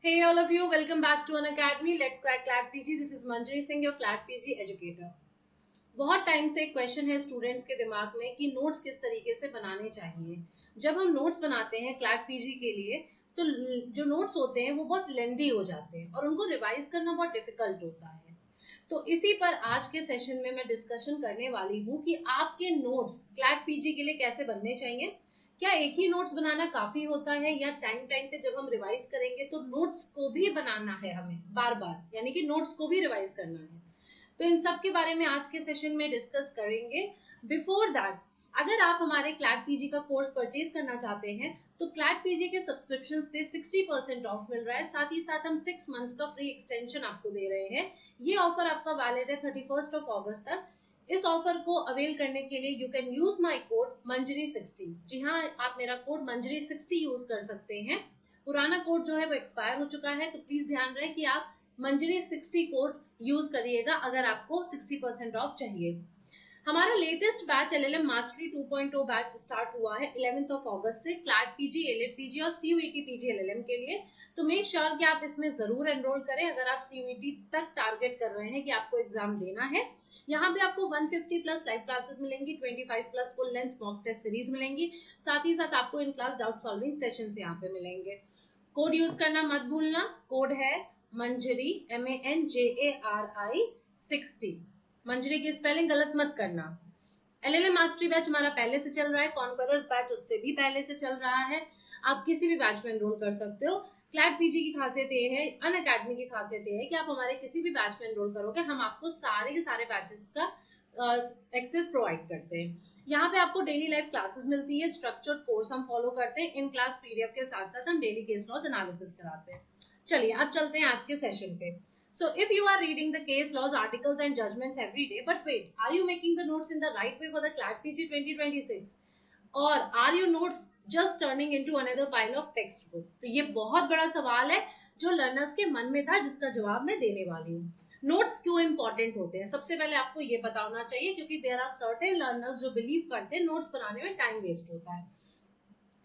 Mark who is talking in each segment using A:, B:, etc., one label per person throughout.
A: Hey all of you, welcome back to an academy. Let's crack CLAT PG. This is Manjari Singh, your CLAT PG educator. बहुत time से एक question है students के दिमाग में कि नोट्स किस तरीके से बनाने चाहिए। जब हम नोट्स बनाते हैं CLAT PG के लिए तो जो नोट्स होते हैं वो बहुत लेंदी हो जाते हैं और उनको रिवाइज करना बहुत डिफिकल्ट होता है। तो इसी पर आज के सेशन में मैं डिस्कशन करने वाली हूँ कि आपके नोट्स CLAT PG के लिए कैसे बनने चाहिए। क्या एक ही नोट्स बनाना काफी होता है या टाइम टाइम पे जब हम रिवाइज करेंगे तो नोट्स को भी बनाना है हमें बार बार, यानी कि नोट्स को भी रिवाइज करना है। तो इन सब के बारे में आज के सेशन में डिस्कस करेंगे। बिफोर दैट, अगर आप हमारे CLAT PG का कोर्स परचेज करना चाहते हैं तो CLAT PG के सब्सक्रिप्शन पे 60% ऑफ मिल रहा है। साथ ही साथ हम 6 मंथ्स का फ्री एक्सटेंशन आपको दे रहे हैं। ये ऑफर आपका वैलिड है 31 अगस्त तक। इस ऑफर को अवेल करने के लिए you can use my code मंजरी60। जी हाँ, आप मेरा कोड मंजरी60 यूज कर सकते हैं। पुराना कोड जो है वो एक्सपायर हो चुका है, तो प्लीज ध्यान रहे कि आप मंजरी60 कोड यूज करिएगा अगर आपको 60% ऑफ चाहिए। हमारा latest batch LLM mastery 2.0 batch start हुआ है 11 अगस्त से CLAT PG, ALET PG और CUET PG LLM के लिए। तो मेक श्योर कि आप इसमें जरूर एनरोल करें अगर आप CUET तक टारगेट कर रहे हैं कि आपको एग्जाम देना है। यहाँ पे आपको 150 प्लस लाइव क्लासेस मिलेंगी, 25 plus full length mock test series मिलेंगी। साथ ही साथ आपको in class doubt solving sessions यहाँ पे मिलेंगे। कोड यूज करना मत भूलना, कोड है मंजरी MANJARI 60। मंजरी की स्पेलिंग गलत मत करना। LLM मास्टरी बैच हमारा पहले से चल रहा है, कॉन्करर्स बैच उससे भी पहले से चल रहा है। आप किसी भी बैच में एनरोल कर सकते हो। CLAT PG की खासियत ये है, अनअकैडमी की खासियत ये है कि आप हमारे किसी भी बैच में एनरोल करोगे हम आपको सारे के सारे बैचेस का एक्सेस प्रोवाइड करते हैं। यहाँ पे आपको डेली लाइव क्लासेस मिलती है, स्ट्रक्चर्ड कोर्स हम फॉलो करते हैं। इन क्लास PDF के साथ साथ हम डेली केस लॉज एनालिसिस कराते हैं। चलिए अब चलते हैं आज के सेशन पे। So if you are reading the case laws, articles and judgments every day, but wait, are you making the notes in the right way for the CLAT PG 2026? Or are your notes just turning into another pile of textbook? तो ये बहुत बड़ा सवाल है जो learners के मन में था, जिसका जवाब मैं देने वाली हूँ। नोट्स क्यों इंपॉर्टेंट होते हैं, सबसे पहले आपको ये पता होना चाहिए, क्योंकि देयर आर सर्टेन लर्नर्स जो बिलीव करते हैं नोट्स बनाने में टाइम वेस्ट होता है।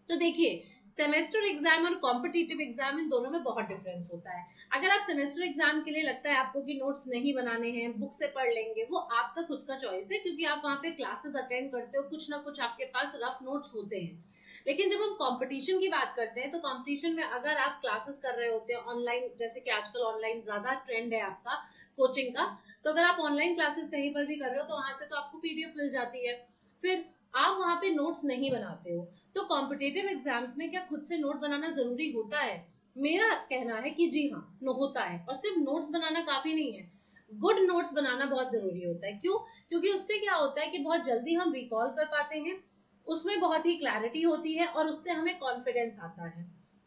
A: तो देखिए, सेमेस्टर एग्जाम और कॉम्पिटिटिव एग्जाम, इन दोनों में बहुत डिफरेंस होता है। अगर आप सेमेस्टर एग्जाम के लिए लगता है आपको कि नोट्स नहीं बनाने हैं, बुक से पढ़ लेंगे, वो आपका खुद का चॉइस है, क्योंकि आप वहां पे क्लासेस अटेंड करते हो, कुछ ना कुछ आपके पास रफ नोट्स होते हैं। लेकिन जब हम कंपटीशन की बात करते हैं तो कंपटीशन में अगर आप क्लासेस कर रहे होते हैं ऑनलाइन, जैसे कि आजकल ऑनलाइन ज्यादा ट्रेंड है आपका कोचिंग का, तो अगर आप ऑनलाइन क्लासेस कहीं पर भी कर रहे हो तो वहां से तो आपको PDF मिल जाती है, फिर आप वहां पे नोट्स नहीं बनाते हो। तो कॉम्पिटेटिव एग्जाम्स में क्या खुद से नोट बनाना जरूरी होता है? मेरा कहना है कि जी हाँ, होता है। और सिर्फ नोट्स बनाना काफी नहीं है, गुड नोट्स बनाना बहुत जरूरी होता है। क्यों? क्योंकि उससे क्या होता है कि बहुत जल्दी हम रिकॉल कर पाते हैं, उसमें बहुत ही क्लैरिटी होती है और उससे हमें कॉन्फिडेंस आता है।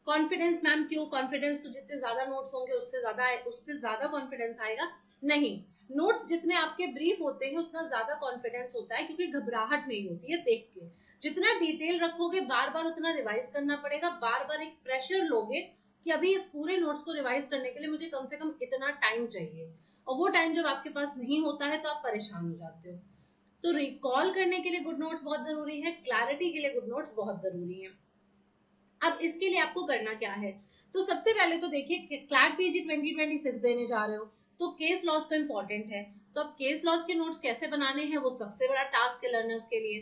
A: कॉन्फिडेंस मैम क्यों? कॉन्फिडेंस तो जितने ज्यादा नोट्स होंगे उससे ज्यादा कॉन्फिडेंस आएगा? नहीं, नोट्स जितने आपके ब्रीफ होते हैं उतना ज्यादा कॉन्फिडेंस होता है, क्योंकि घबराहट नहीं होती है देख के। जितना डिटेल रखोगे बार बार उतना रिवाइज करना पड़ेगा, बार बार एक प्रेशर लोगे कि अभी इस पूरे नोट्स को रिवाइज करने के लिए मुझे कम से कम इतना टाइम चाहिए, और वो टाइम जब आपके पास नहीं होता है तो आप परेशान हो जाते हो। तो रिकॉल करने के लिए गुड नोट्स बहुत जरूरी है, क्लैरिटी के लिए गुड नोट्स बहुत जरूरी है। अब इसके लिए आपको करना क्या है? तो सबसे पहले तो देखिए, CLAT PG 2026 देने जा रहे हो तो केस लॉज तो इम्पोर्टेंट है। तो अब केस लॉज के नोट्स कैसे बनाने हैं, वो सबसे बड़ा टास्क है लर्नर्स के लिए।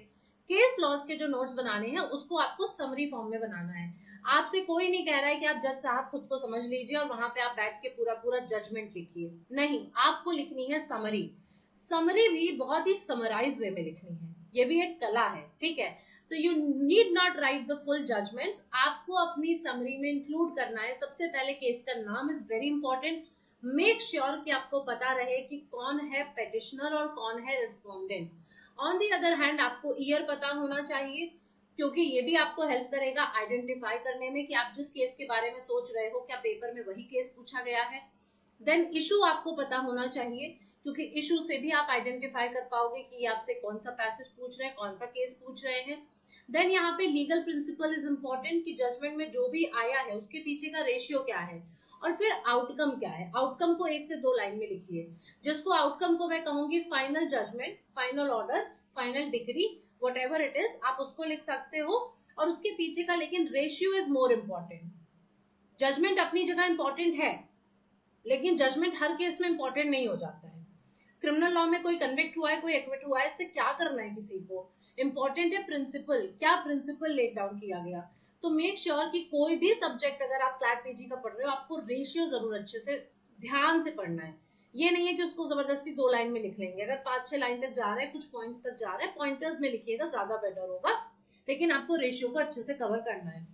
A: केस लॉज के जो नोट्स बनाने हैं उसको आपको समरी फॉर्म में बनाना है। आपसे कोई नहीं कह रहा है कि आप जज साहब खुद को समझ लीजिए और वहां पे आप बैठ के पूरा पूरा जजमेंट लिखिए, नहीं, आपको लिखनी है समरी। समरी भी बहुत ही समराइज वे में लिखनी है, ये भी एक कला है, ठीक है। So you need not write the full judgments, आपको अपनी समरी में इंक्लूड करना है सबसे पहले केस का नाम, is very important. Make sure कि आपको पता रहे कि कौन है पेटिशनर और कौन है respondent. On the other hand आपको ईयर पता होना चाहिए, क्योंकि ये भी आपको हेल्प करेगा आइडेंटिफाई करने में कि आप जिस केस के बारे में सोच रहे हो क्या पेपर में वही केस पूछा गया है। देन इशू आपको पता होना चाहिए, क्योंकि इशू से भी आप आइडेंटिफाई कर पाओगे कि आपसे कौन सा पैसेज पूछ रहे हैं, कौन सा केस पूछ रहे हैं। देन यहाँ पे लीगल प्रिंसिपल इज इम्पोर्टेंट, कि जजमेंट में जो भी आया है उसके पीछे का रेशियो क्या है, और फिर आउटकम क्या है। आउटकम को 1 से 2 लाइन में लिखिए, जिसको आउटकम को मैं कहूंगी final judgment, final order, final decree, whatever it is, आप उसको लिख सकते हो। और उसके पीछे का लेकिन ratio is more important. Judgment अपनी जगह इंपॉर्टेंट है, लेकिन जजमेंट हर केस में इंपॉर्टेंट नहीं हो जाता है। क्रिमिनल लॉ में कोई कन्विक्ट हुआ है, कोई एक्विट हुआ है, इससे क्या करना है किसी को, इंपॉर्टेंट है प्रिंसिपल, क्या प्रिंसिपल लेट डाउन किया गया। तो मेक श्योर कि कोई भी सब्जेक्ट अगर आप क्लैट पीजी का पढ़ रहे हो, आपको रेशियो जरूर अच्छे से ध्यान से पढ़ना है। ये नहीं है कि उसको जबरदस्ती 2 लाइन में लिख लेंगे, अगर 5-6 लाइन तक जा रहा है, कुछ पॉइंट्स तक जा रहा है, पॉइंटर्स में लिखिएगा, ज्यादा बेटर होगा, लेकिन आपको रेशियो को अच्छे से कवर करना है।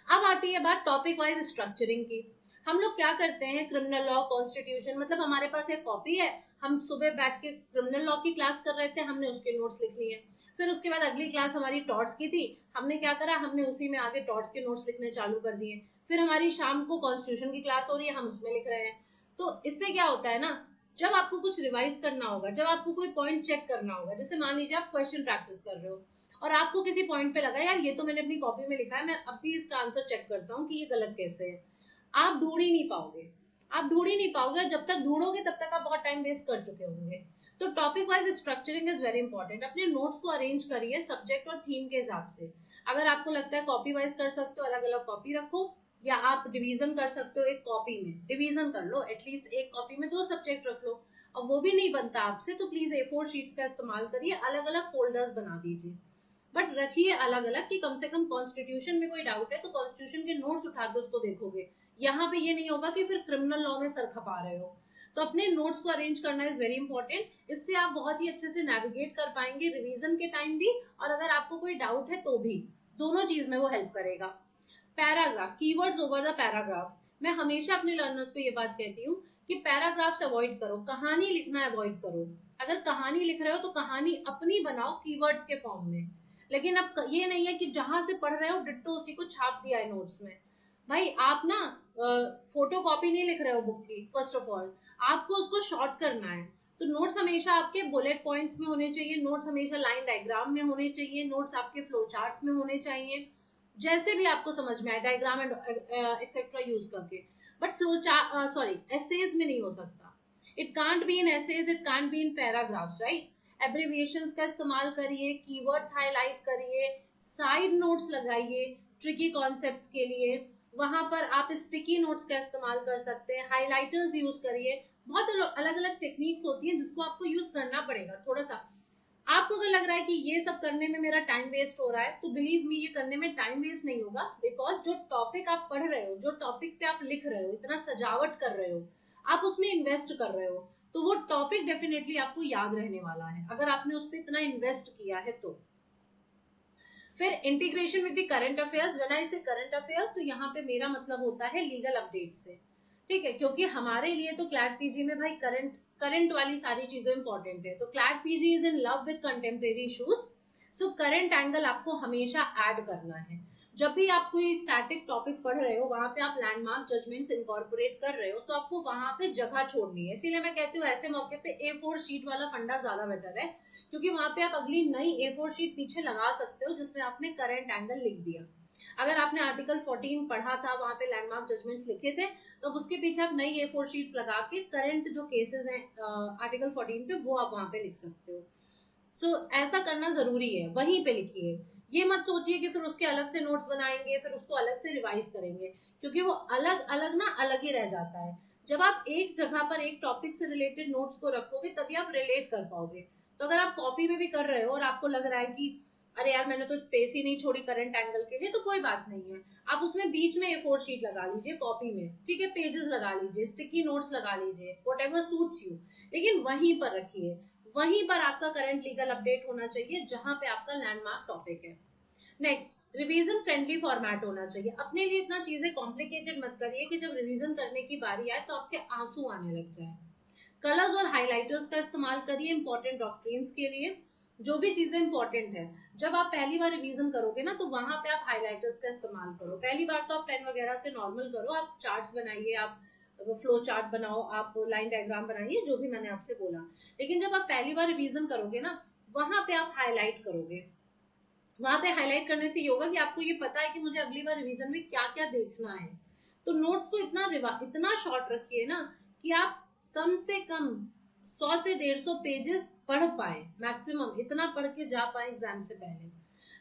A: अब आती है बात टॉपिक वाइज स्ट्रक्चरिंग की। हम लोग क्या करते हैं, क्रिमिनल लॉ, कॉन्स्टिट्यूशन, मतलब हमारे पास एक कॉपी है, हम सुबह बैठ के क्रिमिनल लॉ की क्लास कर रहे थे, हमने उसके नोट्स लिख लिए। फिर उसके बाद अगली क्लास हमारी टॉर्ट्स की थी, हमने क्या करा, हमने उसी में आगे टॉर्ट्स के नोट्स लिखने चालू कर दिए। फिर हमारी शाम को कॉन्स्टिट्यूशन की क्लास हो रही है, हम उसमें लिख रहे हैं। तो इससे क्या होता है ना, जब आपको कुछ रिवाइज करना होगा, जब आपको कोई पॉइंट चेक करना होगा, जैसे मान लीजिए आप क्वेश्चन प्रैक्टिस कर रहे हो और आपको किसी पॉइंट पे लगा यार ये तो मैंने अपनी कॉपी में लिखा है, मैं अब भी इसका आंसर चेक करता हूँ कि ये गलत कैसे है, आप ढूंढ ही नहीं पाओगे। आप ढूंढ ही नहीं पाओगे, जब तक ढूंढोगे तब तक आप बहुत टाइम वेस्ट कर चुके होंगे। तो topic wise structuring is very important. अपने नोट्स को अरेंज करिए सब्जेक्ट और थीम के हिसाब से। अगर आपको लगता है कॉपी वाइज कर सकते हो, अलग अलग कॉपी रखो, या आप डिवीजन कर सकते हो, एक कॉपी में डिवीजन कर लो, एटलीस्ट एक कॉपी में 2 सब्जेक्ट रख लो। और वो भी नहीं बनता आपसे तो प्लीज A4 शीट्स का इस्तेमाल करिए, अलग अलग फोल्डर्स बना दीजिए, बट रखिए अलग अलग, कि कम से कम कॉन्स्टिट्यूशन में कोई डाउट है तो कॉन्स्टिट्यूशन के नोट्स उठा के उसको देखोगे, यहाँ पे ये नहीं होगा कि फिर क्रिमिनल लॉ में सर खपा रहे हो। तो अपने नोट्स को अरेंज करना इज वेरी इंपॉर्टेंट, इससे आप बहुत ही अच्छे से नेविगेट कर पाएंगे रिवीजन के टाइम भी, और अगर आपको कोई डाउट है तो भी, दोनों चीज में वो हेल्प करेगा। Paragraph, keywords over the paragraph, मैं हमेशा अपने लर्नर्स को ये बात कहती हूँ कि पैराग्राफ्स अवॉइड करो, कहानी लिखना अवॉइड करो। अगर कहानी लिख रहे हो तो कहानी अपनी बनाओ कीवर्ड्स के फॉर्म में, लेकिन अब ये नहीं है कि जहां से पढ़ रहे हो डिट्टो उसी को छाप दिया है नोट्स में। भाई आप ना फोटो कॉपी नहीं लिख रहे हो बुक की, फर्स्ट ऑफ ऑल आपको उसको शॉर्ट करना है। तो नोट्स हमेशा आपके बुलेट पॉइंट्स में होने चाहिए, नोट्स हमेशा लाइन डायग्राम में होने चाहिए, नोट्स आपके फ्लो चार्ट्स में होने चाहिए, जैसे भी आपको समझ में आए, डायग्राम एंड एक्सेट्रा यूज करके। But flow chart, sorry, essays में नहीं हो सकता। It can't be in essays, it can't be in paragraphs, right. Abbreviations का इस्तेमाल करिए, कीवर्ड्स हाईलाइट करिए, साइड नोट्स लगाइए ट्रिकी कॉन्सेप्ट्स के लिए, वहां पर आप स्टिकी नोट्स का इस्तेमाल कर सकते हैं, हाइलाइटर्स यूज करिए। बहुत अलग अलग टेक्निक्स होती हैं जिसको आपको यूज करना पड़ेगा। थोड़ा सा आपको अगर लग रहा है कि ये सब करने में मेरा टाइम वेस्ट हो रहा है, तो बिलीव मी ये करने में टाइम वेस्ट नहीं होगा, बिकॉज जो टॉपिक आप पढ़ रहे हो, जो टॉपिक पे आप लिख रहे हो, इतना सजावट कर रहे हो, आप उसमें इन्वेस्ट कर रहे हो, तो वो टॉपिक डेफिनेटली आपको याद रहने वाला है अगर आपने उस पर इतना इन्वेस्ट किया है तो। फिर integration with the current affairs, when I से करंट अफेयर्स तो यहाँ पे मेरा मतलब होता है लीगल अपडेट से, ठीक है, क्योंकि हमारे लिए तो क्लैट पीजी में भाई करंट वाली सारी चीजें इंपॉर्टेंट है। तो CLAT PG is in love with contemporary issues, so current angle आपको हमेशा ऐड करना है। जब भी आप कोई स्टैटिक टॉपिक पढ़ रहे हो, वहां पे आप लैंडमार्क जजमेंट्स इनकॉर्पोरेट कर रहे हो, तो आपको वहां पे जगह छोड़नी है। इसीलिए मैं कहती हूँ ऐसे मौके पे A4 शीट वाला फंडा ज्यादा बेटर है, क्योंकि वहां पे आप अगली नई A4 शीट पीछे लगा सकते हो जिसमें आपने करंट एंगल लिख दिया। अगर आपने आर्टिकल 14 पढ़ा था, वहां पे लैंडमार्क जजमेंट्स लिखे थे, तो उसके पीछे आप नई A4 शीट्स लगा के करंट जो केसेस हैं आर्टिकल 14 पे, वो आप वहां पे लिख सकते हो। सो ऐसा करना जरूरी है, वहीं पे लिखिए। ये मत सोचिए कि फिर उसके अलग से नोट्स बनाएंगे, फिर उसको अलग से रिवाइज करेंगे, क्योंकि वो अलग अलग ना अलग ही रह जाता है। जब आप एक जगह पर एक टॉपिक से रिलेटेड नोट्स को रखोगे तभी आप रिलेट कर पाओगे। तो अगर आप कॉपी में भी कर रहे हो और आपको लग रहा है कि अरे यार मैंने तो स्पेस ही नहीं छोड़ी करंट एंगल के लिए, तो कोई बात नहीं है, आप उसमें बीच में A4 शीट लगा लीजिए कॉपी में, ठीक है, पेजेस लगा लीजिए, स्टिकी नोट्स लगा लीजिए, व्हाटएवर सूट्स यू, लेकिन वहीं पर रखिए। वहीं पर आपका करंट लीगल अपडेट होना चाहिए जहां पे आपका लैंडमार्क टॉपिक है। नेक्स्ट, रिवीजन फ्रेंडली फॉर्मेट होना चाहिए। अपने लिए इतना चीजें कॉम्प्लिकेटेड मत करिए कि जब रिवीजन करने की बारी आए तो आपके आंसू आने लग जाए। कलर्स और हाइलाइटर्स का इस्तेमाल करिए इंपॉर्टेंट डॉक्ट्रिन्स के लिए, जो भी चीजें इंपॉर्टेंट है। जब आप पहली बार रिवीजन करोगे ना, तो वहां पे आप हाइलाइटर्स का इस्तेमाल करो। पहली बार तो आप पेन वगैरह से नॉर्मल करो, आप चार्ट्स बनाइए, आप फ्लो चार्ट बनाओ, आप लाइन डायग्राम बनाइए, जो भी मैंने आपसे बोला। लेकिन जब आप पहली बार रिवीजन करोगे ना, वहां पे आप हाईलाइट करोगे। वहां पे हाईलाइट करने से ये होगा कि आपको ये पता है कि मुझे अगली बार रिवीजन में क्या क्या देखना है। तो नोट्स को इतना शॉर्ट रखिए ना कि आप कम से कम 100 से 150 पेजेस पढ़ पाए, मैक्सिमम इतना पढ़ के जा पाए एग्जाम से पहले।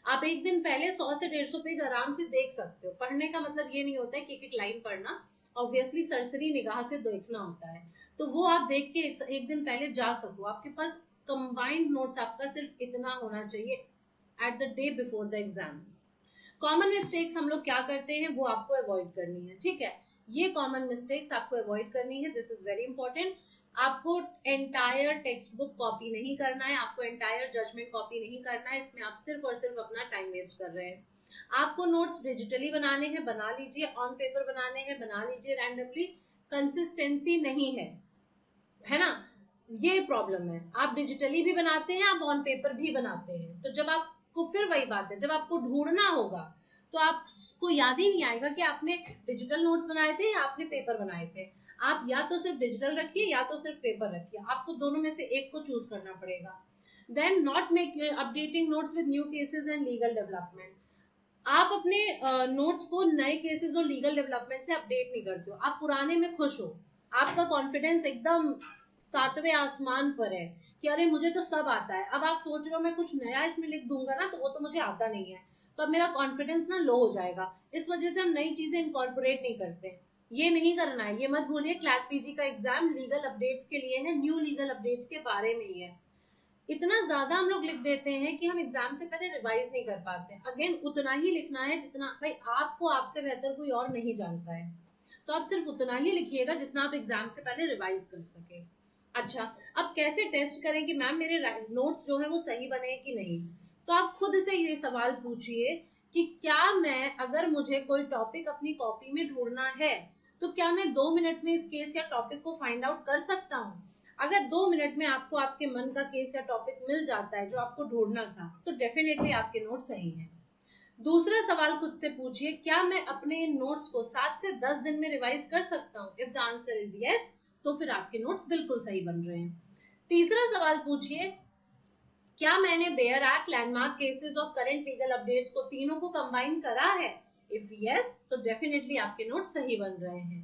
A: आप एक दिन पहले 100 से 150 पेज आराम से देख सकते हो। पढ़ने का मतलब ये नहीं होता है कि एक एक लाइन पढ़ना, ऑब्वियसली सरसरी निगाह से देखना होता है। तो वो आप देख के एक दिन पहले जा सको। आपके पास कंबाइंड नोट्स आपका सिर्फ इतना होना चाहिए at the day before the exam. Common mistakes हम लोग क्या करते हैं वो आपको अवॉइड करनी है, ठीक है। ये कॉमन मिस्टेक्स आपको अवॉइड करनी है, दिस इज वेरी इंपॉर्टेंट। आपको एंटायर टेक्स्ट बुक कॉपी नहीं करना है, आपको एंटायर जजमेंट कॉपी नहीं करना है, इसमें आप सिर्फ और सिर्फ अपना टाइम वेस्ट कर रहे हैं। आपको नोट्स डिजिटली बनाने हैं, बना लीजिए, ऑन पेपर बनाने हैं, बना लीजिए रैंडमली। कंसिस्टेंसी नहीं है ना, ये प्रॉब्लम है। आप डिजिटली भी बनाते हैं, आप ऑन पेपर भी बनाते हैं, तो जब आपको, फिर वही बात है, जब आपको ढूंढना होगा तो आपको याद ही नहीं आएगा कि आपने डिजिटल नोट्स बनाए थे या आपने पेपर बनाए थे। आप या तो सिर्फ डिजिटल रखिए या तो सिर्फ पेपर रखिए, आपको दोनों में से एक को चूज करना पड़ेगा। Then not make updating notes with new cases and legal development. आप अपने नोट्स को नए केसेस और लीगल डेवलपमेंट से अपडेट नहीं करते हो, आप पुराने में खुश हो। आपका कॉन्फिडेंस एकदम 7वें आसमान पर है कि अरे मुझे तो सब आता है। अब आप सोच रहे हो मैं कुछ नया इसमें लिख दूंगा ना तो वो तो मुझे आता नहीं है, तो अब मेरा कॉन्फिडेंस ना लो हो जाएगा। इस वजह से हम नई चीजें इनकॉर्पोरेट नहीं करते। ये नहीं करना है, ये मत भूलिए क्लैट पीजी का एग्जाम लीगल अपडेट्स के लिए है, न्यू लीगल अपडेट्स के बारे में ही है। इतना ज्यादा हम लोग लिख देते हैं कि हम एग्जाम से पहले रिवाइज नहीं कर पाते। अगेन उतना ही लिखना है जितना भाई आपको आपसे बेहतर कोई और नहीं जानता है, तो आप सिर्फ उतना ही लिखिएगा जितना आप एग्जाम से पहले रिवाइज कर सके। अच्छा, अब कैसे टेस्ट करें कि मैम मेरे नोट्स जो है वो सही बने कि नहीं। तो आप खुद से ये सवाल पूछिए कि क्या मैं, अगर मुझे कोई टॉपिक अपनी कॉपी में ढूंढना है तो क्या मैं 2 मिनट में इस केस या टॉपिक को फाइंड आउट कर सकता हूँ। अगर 2 मिनट में आपको आपके मन का केस या टॉपिक मिल जाता है जो आपको ढूंढना था, तो डेफिनेटली आपके नोट सही हैं। दूसरा सवाल खुद से पूछिए, क्या मैं अपने नोट्स को 7 से 10 दिन में रिवाइज कर सकता हूँ। If the answer is yes, तो फिर आपके नोट्स बिल्कुल सही बन रहे हैं। तीसरा सवाल पूछिए, क्या मैंने बेयर एक्ट, लैंडमार्क केसेस और करंट लीगल अपडेट्स को तीनों को कंबाइन करा है। इफ यस, तो डेफिनेटली आपके नोट्स सही बन रहे हैं।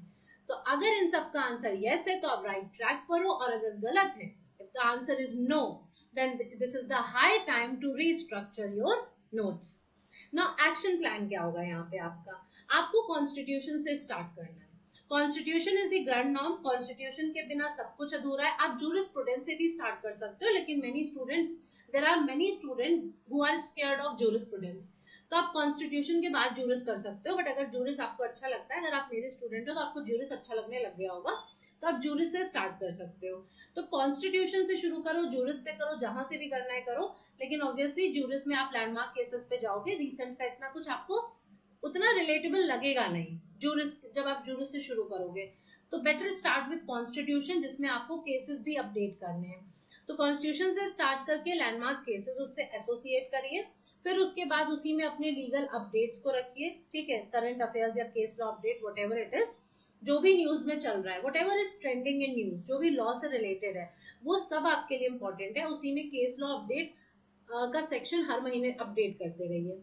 A: तो अगर इन सब का आंसर यस है तो आप राइट ट्रैक पर हो, और अगर गलत है, if the answer is no, then this is the high time to restructure your notes. Now action plan क्या होगा यहाँ पे आपका, आपको कॉन्स्टिट्यूशन से स्टार्ट करना है। Constitution is the grand norm, constitution के बिना सब कुछ अधूरा है। आप जूरिस्प्रूडेंस से भी स्टार्ट कर सकते हो, लेकिन many students, there are many student who are scared of jurisprudence, तो आप कॉन्स्टिट्यूशन के बाद जूरिस कर सकते हो। बट अगर जूरिस आपको अच्छा लगता है, अगर आप मेरे स्टूडेंट हो तो आपको जूरिस अच्छा लगने लग गया होगा, तो आप जूरिस से स्टार्ट कर सकते हो। तो कॉन्स्टिट्यूशन से शुरू करो, जूरिस से करो, जहां से भी करना है करो। लेकिन ऑब्वियसली जूरिस में आप लैंडमार्क केसेस पे जाओगे, रिसेंट का इतना कुछ आपको उतना रिलेटेबल लगेगा नहीं। जूरिस, जब आप जूरिस से शुरू करोगे तो बेटर स्टार्ट विद कॉन्स्टिट्यूशन, जिसमें आपको केसेस भी अपडेट करने हैं। तो कॉन्स्टिट्यूशन से स्टार्ट करके लैंडमार्क केसेस उससे एसोसिएट करिए, फिर उसके बाद उसी में अपने लीगल अपडेट्स को रखिए, ठीक है, करंट अफेयर्स या case law update, what ever it is, जो भी न्यूज में चल रहा है, what ever is trending in news, जो भी लॉ से रिलेटेड है, वो सब आपके लिए इंपॉर्टेंट है। उसी में केस लॉ अपडेट का सेक्शन हर महीने अपडेट करते रहिए,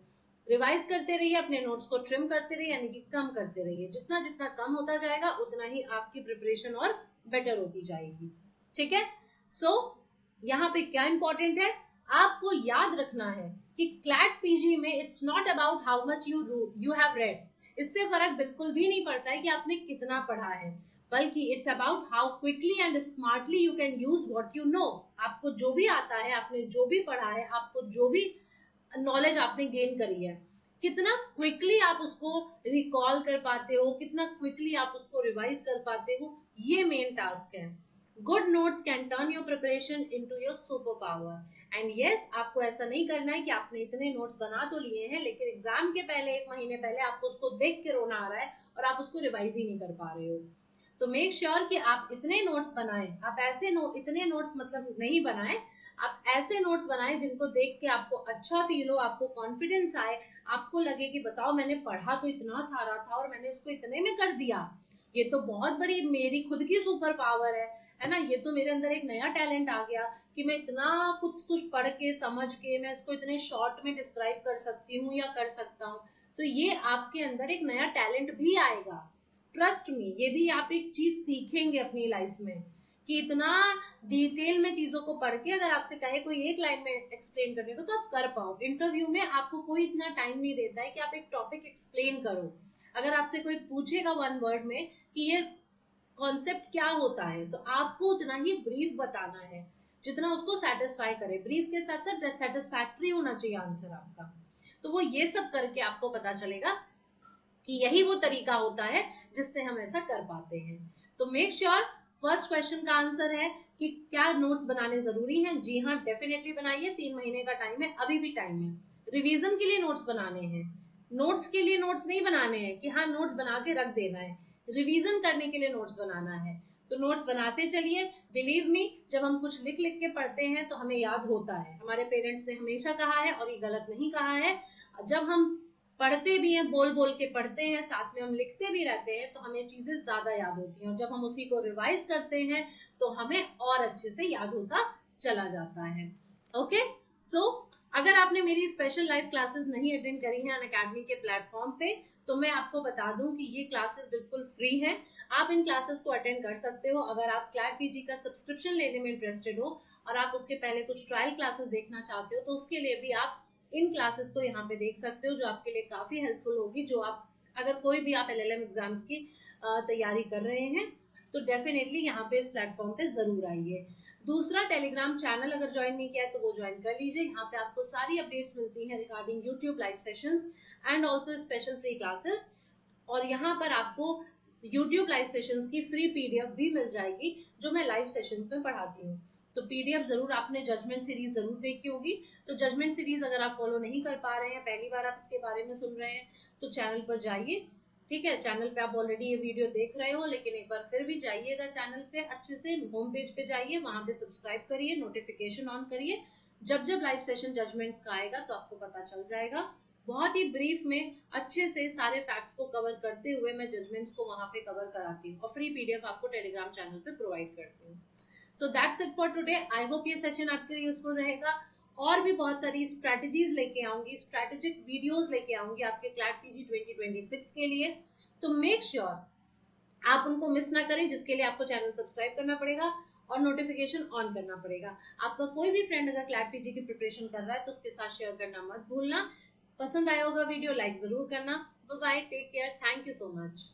A: रिवाइज करते रहिए, अपने नोट्स को ट्रिम करते रहिए, यानी कि कम करते रहिए। जितना जितना कम होता जाएगा उतना ही आपकी प्रिपरेशन और बेटर होती जाएगी, ठीक है। सो यहाँ पे क्या इंपॉर्टेंट है, आपको याद रखना है कि क्लैट पीजी में it's not about how much you have read, इससे फर्क बिल्कुल भी नहीं पड़ता है कि आपने कितना पढ़ा है, बल्कि it's about how quickly and smartly you can use what you know. आपको जो भी आता है, आपने जो भी पढ़ा है, आपको जो भी नॉलेज आपने गेन करी है, कितना क्विकली आप उसको रिकॉल कर पाते हो, कितना क्विकली आप उसको रिवाइज कर पाते हो, ये मेन टास्क है। Good notes can turn your preparation into your super power. And yes, आपको ऐसा नहीं करना है कि आपने इतने नोट्स बना तो लिए हैं लेकिन एग्जाम के पहले 1 महीने पहले आपको उसको देख के रोना आ रहा है और आप उसको रिवाइज ही नहीं कर पा रहे हो। तो मेक श्योर कि आप इतने नोट्स बनाएं, आप ऐसे इतने नोट्स मतलब नहीं बनाएं, आप ऐसे नोट्स बनाएं जिनको देख के आपको अच्छा फील हो, आपको कॉन्फिडेंस आए, आपको लगे कि बताओ मैंने पढ़ा तो इतना सारा था और मैंने इसको इतने में कर दिया, ये तो बहुत बड़ी मेरी खुद की सुपर पावर है ना, ये तो मेरे अंदर एक नया टैलेंट आ गया कि मैं इतना कुछ कुछ पढ़ के समझ के मैं इसको इतने शॉर्ट में डिस्क्राइब कर सकती हूँ या कर सकता हूँ। तो ये आपके अंदर एक नया टैलेंट भी आएगा, ट्रस्ट मी, ये भी आप एक चीज सीखेंगे अपनी लाइफ में कि इतना डिटेल में चीजों को पढ़ के अगर आपसे कहे कोई एक लाइन में एक्सप्लेन करने को तो आप कर पाओ। इंटरव्यू में आपको कोई इतना टाइम नहीं देता है कि आप एक टॉपिक एक्सप्लेन करो। अगर आपसे कोई पूछेगा वन वर्ड में कि ये कॉन्सेप्ट क्या होता है, तो आपको उतना ही ब्रीफ बताना है जितना उसको सेटिस्फाई करे। ब्रीफ के साथ साथ सेटिस्फैक्टरी होना चाहिए आंसर आपका। तो वो ये सब करके आपको पता चलेगा कि यही वो तरीका होता है जिससे हम ऐसा कर पाते हैं। तो मेक श्योर फर्स्ट क्वेश्चन का आंसर है कि क्या नोट्स बनाने जरूरी हैं। जी हाँ, डेफिनेटली बनाइए। 3 महीने का टाइम है, अभी भी टाइम है। रिवीजन के लिए नोट्स बनाने हैं, नोट्स के लिए नोट्स नहीं बनाने हैं कि हाँ नोट्स बना के रख देना है। रिवीजन करने के लिए नोट्स बनाना है। तो नोट्स बनाते चलिए। बिलीव मी, जब हम कुछ लिख लिख के पढ़ते हैं तो हमें याद होता है। हमारे पेरेंट्स ने हमेशा कहा है और ये गलत नहीं कहा है, जब हम पढ़ते भी हैं, बोल बोल के पढ़ते हैं, साथ में हम लिखते भी रहते हैं, तो हमें चीजें ज्यादा याद होती हैं। और जब हम उसी को रिवाइज करते हैं तो हमें और अच्छे से याद होता चला जाता है। ओके, सो अगर आपने मेरी स्पेशल लाइव क्लासेस नहीं अटेंड करी हैं अनअकैडमी के प्लेटफॉर्म पे, तो मैं आपको बता दूं कि ये क्लासेस बिल्कुल फ्री हैं। आप इन क्लासेस को अटेंड कर सकते हो। अगर आप क्लैट पीजी का सब्सक्रिप्शन लेने में इंटरेस्टेड हो और आप उसके पहले कुछ ट्रायल क्लासेस देखना चाहते हो, तो उसके लिए भी आप इन क्लासेस को यहाँ पे देख सकते हो, जो आपके लिए काफी हेल्पफुल होगी। जो आप अगर कोई भी आप एलएलएम एग्जाम्स की तैयारी कर रहे हैं तो डेफिनेटली यहाँ पे इस प्लेटफॉर्म पे जरूर आइए। दूसरा, टेलीग्राम चैनल अगर ज्वाइन नहीं किया है तो वो ज्वाइन कर लीजिए। यहाँ पे आपको सारी अपडेट्स मिलती हैं regarding YouTube live sessions and also special free classes. और यहाँ पर आपको यूट्यूब लाइव सेशंस की फ्री पीडीएफ भी मिल जाएगी जो मैं लाइव सेशंस में पढ़ाती हूँ। तो पीडीएफ जरूर, आपने जजमेंट सीरीज जरूर देखी होगी, तो जजमेंट सीरीज अगर आप फॉलो नहीं कर पा रहे हैं, पहली बार आप इसके बारे में सुन रहे हैं, तो चैनल पर जाइए। ठीक है, चैनल पे आप ऑलरेडी ये वीडियो देख रहे हो, लेकिन एक बार फिर भी जाइएगा चैनल पे, अच्छे से होम पेज पे जाइए, वहां पे सब्सक्राइब करिए, नोटिफिकेशन ऑन करिए। जब जब लाइव सेशन जजमेंट्स का आएगा तो आपको पता चल जाएगा। बहुत ही ब्रीफ में अच्छे से सारे फैक्ट्स को कवर करते हुए मैं जजमेंट्स को वहां पे कवर कराती हूँ और फ्री पीडीएफ आपको टेलीग्राम चैनल पे प्रोवाइड करती हूँ। So that's it for today. I hope ये सेशन आपके लिए यूजफुल रहेगा। और भी बहुत सारी स्ट्रेटजीज लेके आऊंगी, स्ट्रेटेजिक वीडियोस लेके आऊंगी आपके क्लैट पीजी 2026 के लिए। तो मेक श्योर आप उनको मिस ना करें, जिसके लिए आपको चैनल सब्सक्राइब करना पड़ेगा और नोटिफिकेशन ऑन करना पड़ेगा। आपका कोई भी फ्रेंड अगर क्लैट पीजी की प्रिपरेशन कर रहा है तो उसके साथ शेयर करना मत भूलना। पसंद आया होगा वीडियो, लाइक जरूर करना। Bye bye, take care, thank you so much.